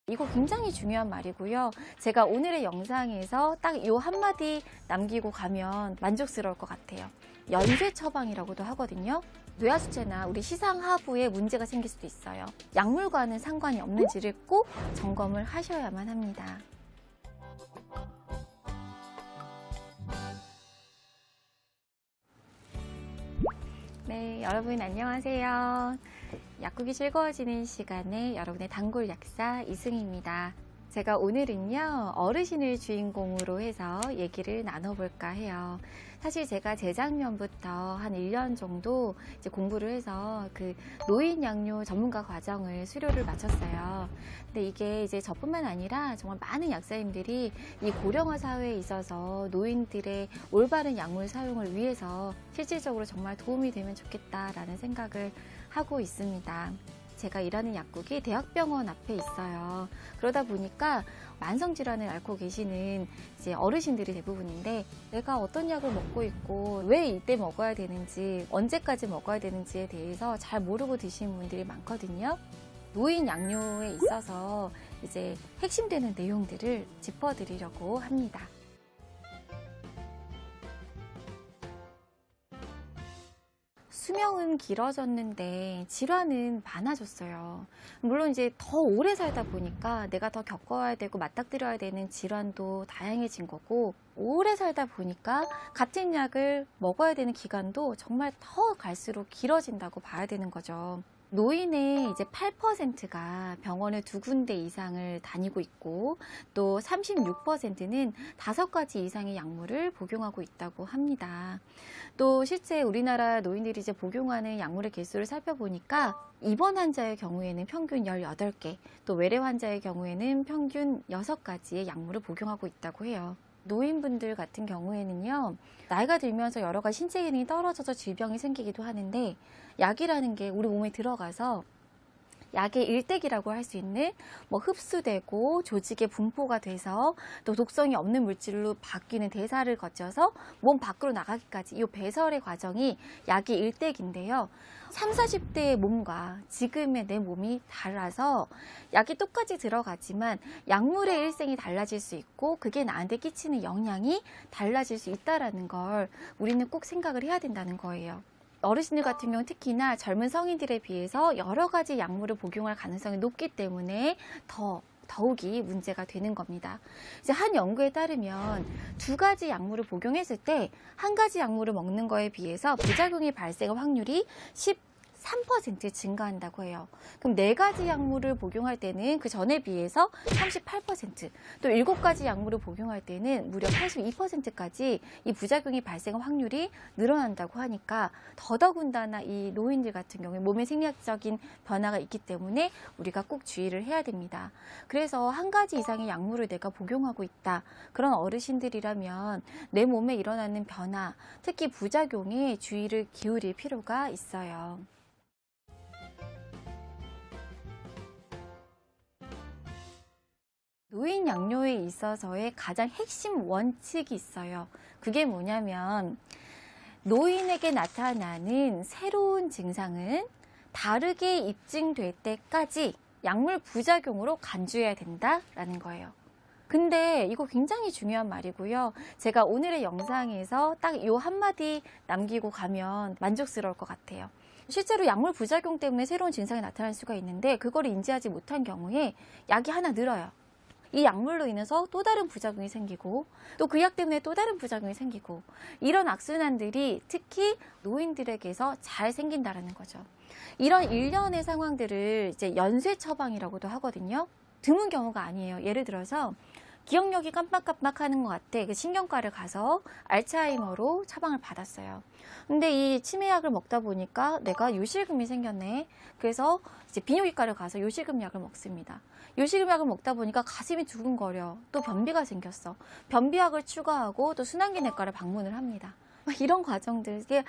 이거 굉장히 중요한 말이고요. 제가 오늘의 영상에서 딱 요 한마디 남기고 가면 만족스러울 것 같아요. 연쇄 처방이라고도 하거든요. 뇌하수체나 우리 시상하부에 문제가 생길 수도 있어요. 약물과는 상관이 없는지를 꼭 점검을 하셔야만 합니다. 네, 여러분 안녕하세요. 약국이 즐거워지는 시간에 여러분의 단골 약사 이승희입니다. 제가 오늘은요, 어르신을 주인공으로 해서 얘기를 나눠볼까 해요. 사실 제가 재작년부터 한 1년 정도 이제 공부를 해서 그 노인 양료 전문가 과정을 수료를 마쳤어요. 근데 이게 이제 저뿐만 아니라 정말 많은 약사님들이 이 고령화 사회에 있어서 노인들의 올바른 약물 사용을 위해서 실질적으로 정말 도움이 되면 좋겠다라는 생각을 하고 있습니다. 제가 일하는 약국이 대학병원 앞에 있어요. 그러다 보니까 만성질환을 앓고 계시는 이제 어르신들이 대부분인데, 내가 어떤 약을 먹고 있고 왜 이때 먹어야 되는지, 언제까지 먹어야 되는지에 대해서 잘 모르고 드시는 분들이 많거든요. 노인 양료에 있어서 이제 핵심되는 내용들을 짚어드리려고 합니다. 수명은 길어졌는데 질환은 많아졌어요. 물론 이제 더 오래 살다 보니까 내가 더 겪어야 되고 맞닥뜨려야 되는 질환도 다양해진 거고, 오래 살다 보니까 같은 약을 먹어야 되는 기간도 정말 더 갈수록 길어진다고 봐야 되는 거죠. 노인의 이제 8%가 병원을 2군데 이상을 다니고 있고, 또 36%는 5가지 이상의 약물을 복용하고 있다고 합니다. 또 실제 우리나라 노인들이 이제 복용하는 약물의 개수를 살펴보니까, 입원 환자의 경우에는 평균 18개, 또 외래 환자의 경우에는 평균 6가지의 약물을 복용하고 있다고 해요. 노인분들 같은 경우에는요, 나이가 들면서 여러 가지 신체 기능이 떨어져서 질병이 생기기도 하는데, 약이라는 게 우리 몸에 들어가서 약의 일대기라고 할 수 있는 흡수되고 조직에 분포가 돼서 또 독성이 없는 물질로 바뀌는 대사를 거쳐서 몸 밖으로 나가기까지 이 배설의 과정이 약의 일대기인데요. 30, 40대의 몸과 지금의 내 몸이 달라서 약이 똑같이 들어가지만 약물의 일생이 달라질 수 있고, 그게 나한테 끼치는 영향이 달라질 수 있다는 걸 우리는 꼭 생각을 해야 된다는 거예요. 어르신들 같은 경우 특히나 젊은 성인들에 비해서 여러 가지 약물을 복용할 가능성이 높기 때문에 더욱이 문제가 되는 겁니다. 이제 한 연구에 따르면 2가지 약물을 복용했을 때 1가지 약물을 먹는 거에 비해서 부작용이 발생할 확률이 13% 증가한다고 해요. 그럼 4가지 약물을 복용할 때는 그 전에 비해서 38%, 또 7가지 약물을 복용할 때는 무려 82%까지 이 부작용이 발생할 확률이 늘어난다고 하니까, 더더군다나 이 노인들 같은 경우에 몸에 생리학적인 변화가 있기 때문에 우리가 꼭 주의를 해야 됩니다. 그래서 1가지 이상의 약물을 내가 복용하고 있다, 그런 어르신들이라면 내 몸에 일어나는 변화, 특히 부작용에 주의를 기울일 필요가 있어요. 노인 양료에 있어서의 가장 핵심 원칙이 있어요. 그게 뭐냐면, 노인에게 나타나는 새로운 증상은 다르게 입증될 때까지 약물 부작용으로 간주해야 된다라는 거예요. 근데 이거 굉장히 중요한 말이고요. 제가 오늘의 영상에서 딱 요 한마디 남기고 가면 만족스러울 것 같아요. 실제로 약물 부작용 때문에 새로운 증상이 나타날 수가 있는데, 그걸 인지하지 못한 경우에 약이 하나 늘어요. 이 약물로 인해서 또 다른 부작용이 생기고, 또 그 약 때문에 또 다른 부작용이 생기고, 이런 악순환들이 특히 노인들에게서 잘 생긴다라는 거죠. 이런 일련의 상황들을 이제 연쇄 처방이라고도 하거든요. 드문 경우가 아니에요. 예를 들어서 기억력이 깜빡깜빡하는 것 같아. 그 신경과를 가서 알츠하이머로 처방을 받았어요. 근데 이 치매약을 먹다 보니까 내가 요실금이 생겼네. 그래서 이제 비뇨기과를 가서 요실금 약을 먹습니다. 요실금 약을 먹다 보니까 가슴이 두근거려. 또 변비가 생겼어. 변비약을 추가하고 또 순환기내과를 방문을 합니다. 이런 과정들, 이게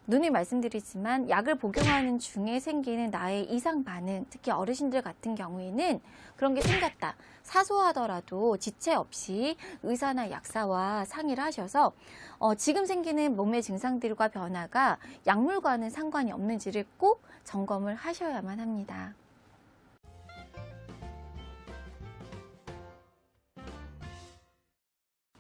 누누이 말씀드리지만 약을 복용하는 중에 생기는 나의 이상 반응, 특히 어르신들 같은 경우에는 그런 게 생겼다, 사소하더라도 지체 없이 의사나 약사와 상의를 하셔서 지금 생기는 몸의 증상들과 변화가 약물과는 상관이 없는지를 꼭 점검을 하셔야만 합니다.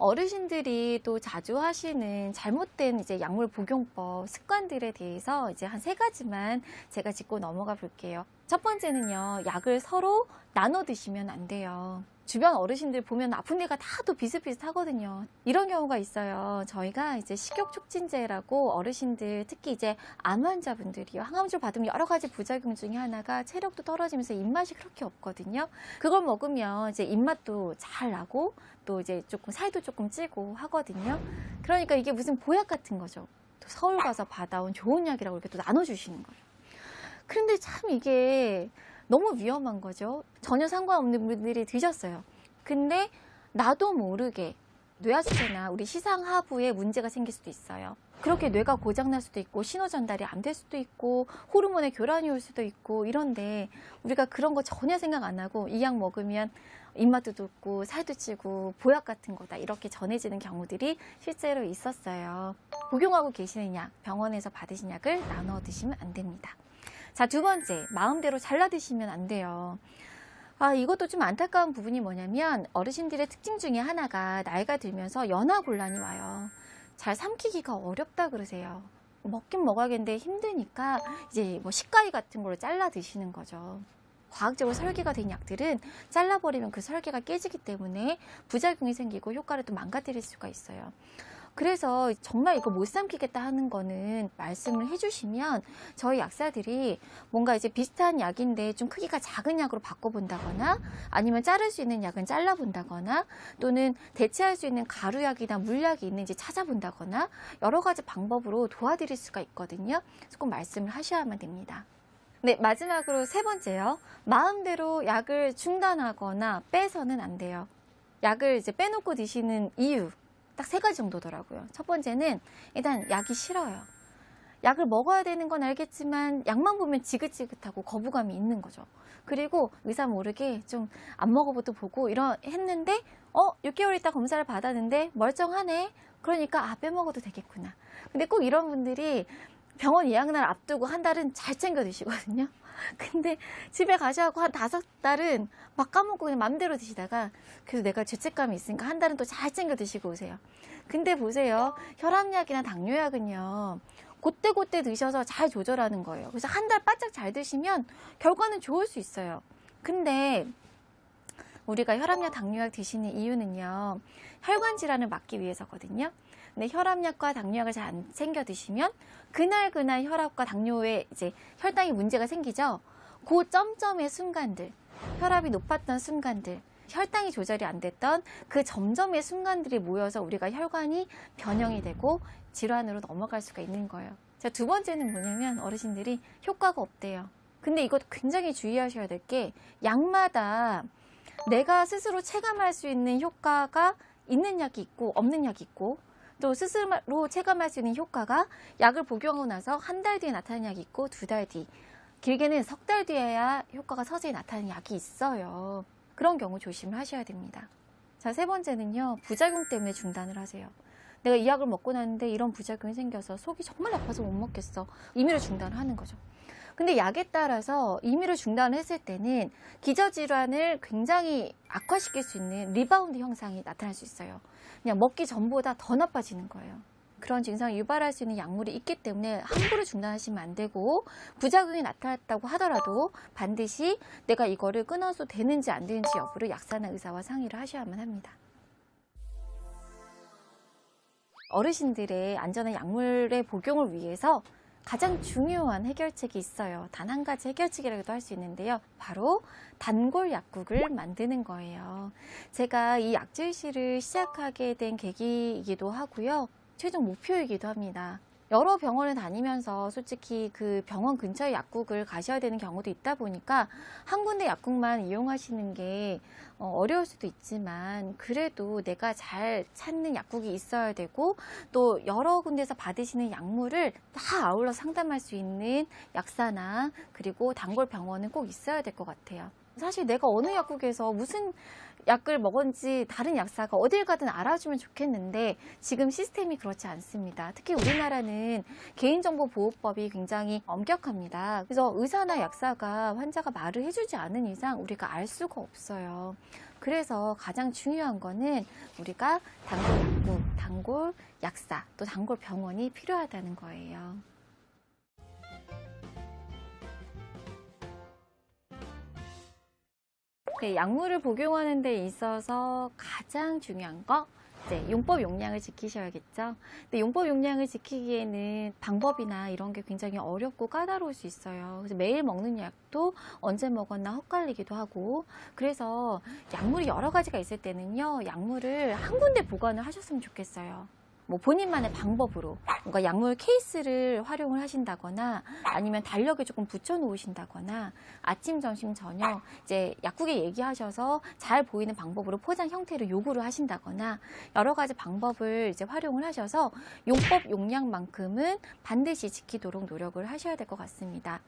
어르신들이 또 자주 하시는 잘못된 이제 약물 복용법 습관들에 대해서 이제 한 3가지만 제가 짚고 넘어가 볼게요. 첫 번째는요, 약을 서로 나눠 드시면 안 돼요. 주변 어르신들 보면 아픈 데가 다 또 비슷비슷하거든요. 이런 경우가 있어요. 저희가 이제 식욕 촉진제라고 어르신들, 특히 이제 암 환자분들이요, 항암주 받으면 여러 가지 부작용 중에 하나가 체력도 떨어지면서 입맛이 그렇게 없거든요. 그걸 먹으면 이제 입맛도 잘 나고 또 이제 조금 살도 조금 찌고 하거든요. 그러니까 이게 무슨 보약 같은 거죠. 또 서울 가서 받아온 좋은 약이라고 이렇게 또 나눠주시는 거예요. 그런데 참 이게 너무 위험한 거죠. 전혀 상관없는 분들이 드셨어요. 근데 나도 모르게 뇌하수체나 우리 시상하부에 문제가 생길 수도 있어요. 그렇게 뇌가 고장날 수도 있고 신호 전달이 안 될 수도 있고 호르몬의 교란이 올 수도 있고 이런데 우리가 그런 거 전혀 생각 안 하고 이 약 먹으면 입맛도 돋고 살도 찌고 보약 같은 거다 이렇게 전해지는 경우들이 실제로 있었어요. 복용하고 계시는 약, 병원에서 받으신 약을 나눠 드시면 안 됩니다. 자, 두 번째, 마음대로 잘라 드시면 안 돼요. 이것도 좀 안타까운 부분이 뭐냐면 어르신들의 특징 중에 하나가 나이가 들면서 연화곤란이 와요. 잘 삼키기가 어렵다 그러세요. 먹긴 먹어야겠는데 힘드니까 이제 뭐 식가위 같은 걸로 잘라 드시는 거죠. 과학적으로 설계가 된 약들은 잘라버리면 그 설계가 깨지기 때문에 부작용이 생기고 효과를 또 망가뜨릴 수가 있어요. 그래서 정말 이거 못 삼키겠다 하는 거는 말씀을 해주시면 저희 약사들이 뭔가 이제 비슷한 약인데 좀 크기가 작은 약으로 바꿔본다거나 아니면 자를 수 있는 약은 잘라본다거나 또는 대체할 수 있는 가루약이나 물약이 있는지 찾아본다거나 여러 가지 방법으로 도와드릴 수가 있거든요. 그래서 꼭 말씀을 하셔야만 됩니다. 네, 마지막으로 3번째요. 마음대로 약을 중단하거나 빼서는 안 돼요. 약을 이제 빼놓고 드시는 이유. 딱 3가지 정도더라고요. 첫 번째는 일단 약이 싫어요. 약을 먹어야 되는 건 알겠지만 약만 보면 지긋지긋하고 거부감이 있는 거죠. 그리고 의사 모르게 좀 안 먹어봐도 보고 했는데 6개월 있다 검사를 받았는데 멀쩡하네. 그러니까 빼먹어도 되겠구나. 근데 꼭 이런 분들이 병원 예약날 앞두고 한 달은 잘 챙겨 드시거든요. 근데 집에 가셔서 한 5달은 막 까먹고 그냥 맘대로 드시다가 그래서 내가 죄책감이 있으니까 한 달은 또 잘 챙겨 드시고 오세요. 근데 보세요. 혈압약이나 당뇨약은요. 그때그때 드셔서 잘 조절하는 거예요. 그래서 한 달 바짝 잘 드시면 결과는 좋을 수 있어요. 근데 우리가 혈압약, 당뇨약 드시는 이유는요. 혈관 질환을 막기 위해서거든요. 근데 혈압약과 당뇨약을 잘 안 챙겨 드시면 그날 혈압과 당뇨에 이제 혈당이 문제가 생기죠. 그 점점의 순간들, 혈압이 높았던 순간들, 혈당이 조절이 안 됐던 그 점점의 순간들이 모여서 우리가 혈관이 변형이 되고 질환으로 넘어갈 수가 있는 거예요. 자, 두 번째는 뭐냐면 어르신들이 효과가 없대요. 근데 이것도 굉장히 주의하셔야 될 게 약마다 내가 스스로 체감할 수 있는 효과가 있는 약이 있고 없는 약이 있고 또 스스로 체감할 수 있는 효과가 약을 복용하고 나서 한 달 뒤에 나타나는 약이 있고 2달 뒤, 길게는 3달 뒤에야 효과가 서서히 나타나는 약이 있어요. 그런 경우 조심을 하셔야 됩니다. 자, 3번째는요. 부작용 때문에 중단을 하세요. 내가 이 약을 먹고 났는데 이런 부작용이 생겨서 속이 정말 아파서 못 먹겠어. 임의로 중단을 하는 거죠. 근데 약에 따라서 임의로 중단을 했을 때는 기저질환을 굉장히 악화시킬 수 있는 리바운드 형상이 나타날 수 있어요. 그냥 먹기 전보다 더 나빠지는 거예요. 그런 증상을 유발할 수 있는 약물이 있기 때문에 함부로 중단하시면 안 되고 부작용이 나타났다고 하더라도 반드시 내가 이거를 끊어도 되는지 안 되는지 여부를 약사나 의사와 상의를 하셔야만 합니다. 어르신들의 안전한 약물의 복용을 위해서 가장 중요한 해결책이 있어요. 단 한 가지 해결책이라고도 할 수 있는데요. 바로 단골 약국을 만드는 거예요. 제가 이 약질시를 시작하게 된 계기이기도 하고요. 최종 목표이기도 합니다. 여러 병원을 다니면서 솔직히 그 병원 근처에 약국을 가셔야 되는 경우도 있다 보니까 한 군데 약국만 이용하시는 게 어려울 수도 있지만 그래도 내가 잘 찾는 약국이 있어야 되고 또 여러 군데서 받으시는 약물을 다 아울러 상담할 수 있는 약사나 그리고 단골 병원은 꼭 있어야 될 것 같아요. 사실 내가 어느 약국에서 무슨 약을 먹었는지 다른 약사가 어딜 가든 알아주면 좋겠는데 지금 시스템이 그렇지 않습니다. 특히 우리나라는 개인정보보호법이 굉장히 엄격합니다. 그래서 의사나 약사가 환자가 말을 해주지 않은 이상 우리가 알 수가 없어요. 그래서 가장 중요한 거는 우리가 단골 약국, 단골 약사, 또 단골 병원이 필요하다는 거예요. 네, 약물을 복용하는 데 있어서 가장 중요한 거, 이제 용법 용량을 지키셔야겠죠. 근데 용법 용량을 지키기에는 방법이나 이런 게 굉장히 어렵고 까다로울 수 있어요. 그래서 매일 먹는 약도 언제 먹었나 헛갈리기도 하고, 그래서 약물이 여러 가지가 있을 때는요, 약물을 한 군데 보관을 하셨으면 좋겠어요. 뭐 본인만의 방법으로 뭔가 약물 케이스를 활용을 하신다거나 아니면 달력에 조금 붙여 놓으신다거나 아침, 점심, 저녁 이제 약국에 얘기하셔서 잘 보이는 방법으로 포장 형태를 요구를 하신다거나 여러 가지 방법을 이제 활용을 하셔서 용법 용량만큼은 반드시 지키도록 노력을 하셔야 될 것 같습니다.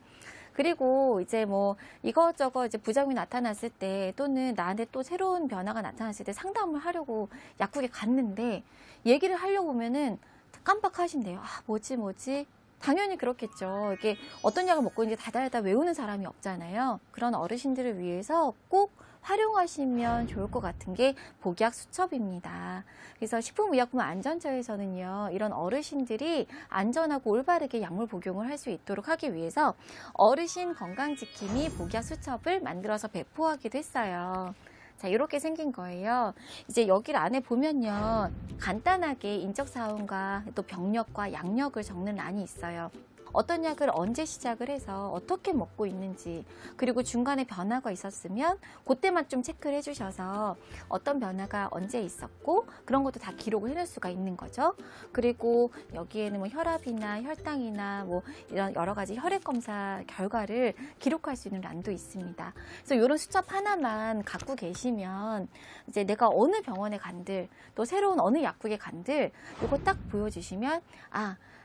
그리고 이제 뭐 이것저것 이제 부작용이 나타났을 때 또는 나한테 또 새로운 변화가 나타났을 때 상담을 하려고 약국에 갔는데 얘기를 하려고 보면은 깜빡하신대요. 아, 뭐지? 당연히 그렇겠죠. 이게 어떤 약을 먹고 있는지 다달다 외우는 사람이 없잖아요. 그런 어르신들을 위해서 꼭 활용하시면 좋을 것 같은 게 복약 수첩입니다. 그래서 식품의약품안전처에서는요, 이런 어르신들이 안전하고 올바르게 약물 복용을 할 수 있도록 하기 위해서 어르신 건강지킴이 복약 수첩을 만들어서 배포하기도 했어요. 자, 이렇게 생긴 거예요. 이제 여기 안에 보면요, 간단하게 인적사항과 또 병력과 약력을 적는 란이 있어요. 어떤 약을 언제 시작을 해서 어떻게 먹고 있는지, 그리고 중간에 변화가 있었으면 그때만 좀 체크를 해주셔서 어떤 변화가 언제 있었고 그런 것도 다 기록을 해놓을 수가 있는 거죠. 그리고 여기에는 뭐 혈압이나 혈당이나 뭐 이런 여러 가지 혈액 검사 결과를 기록할 수 있는 란도 있습니다. 그래서 이런 수첩 하나만 갖고 계시면 이제 내가 어느 병원에 간들 또 새로운 어느 약국에 간들 이거 딱 보여주시면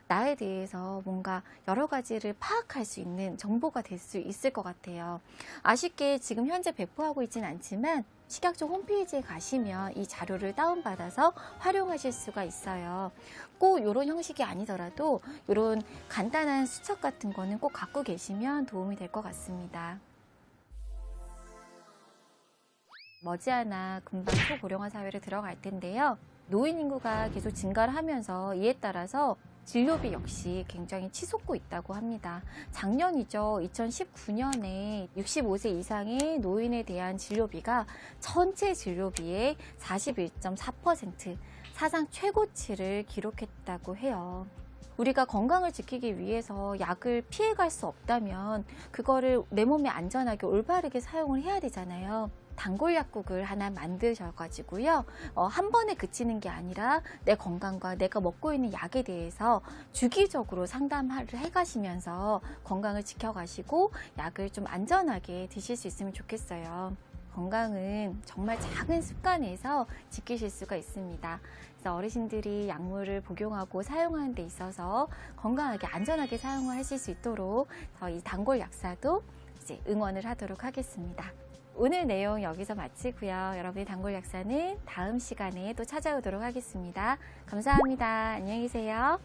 나에 대해서 뭔가 여러 가지를 파악할 수 있는 정보가 될 수 있을 것 같아요. 아쉽게 지금 현재 배포하고 있지는 않지만 식약처 홈페이지에 가시면 이 자료를 다운받아서 활용하실 수가 있어요. 꼭 이런 형식이 아니더라도 이런 간단한 수첩 같은 거는 꼭 갖고 계시면 도움이 될 것 같습니다. 머지않아 금방 초고령화 사회로 들어갈 텐데요. 노인 인구가 계속 증가를 하면서 이에 따라서 진료비 역시 굉장히 치솟고 있다고 합니다. 작년이죠. 2019년에 65세 이상의 노인에 대한 진료비가 전체 진료비의 41.4% 사상 최고치를 기록했다고 해요. 우리가 건강을 지키기 위해서 약을 피해갈 수 없다면 그거를 내 몸에 안전하게 올바르게 사용을 해야 되잖아요. 단골 약국을 하나 만드셔가지고요. 한 번에 그치는 게 아니라 내 건강과 내가 먹고 있는 약에 대해서 주기적으로 상담을 해가시면서 건강을 지켜가시고 약을 좀 안전하게 드실 수 있으면 좋겠어요. 건강은 정말 작은 습관에서 지키실 수가 있습니다. 그래서 어르신들이 약물을 복용하고 사용하는 데 있어서 건강하게 안전하게 사용을 하실 수 있도록 이 단골 약사도 이제 응원을 하도록 하겠습니다. 오늘 내용 여기서 마치고요. 여러분의 단골 약사는 다음 시간에 또 찾아오도록 하겠습니다. 감사합니다. 안녕히 계세요.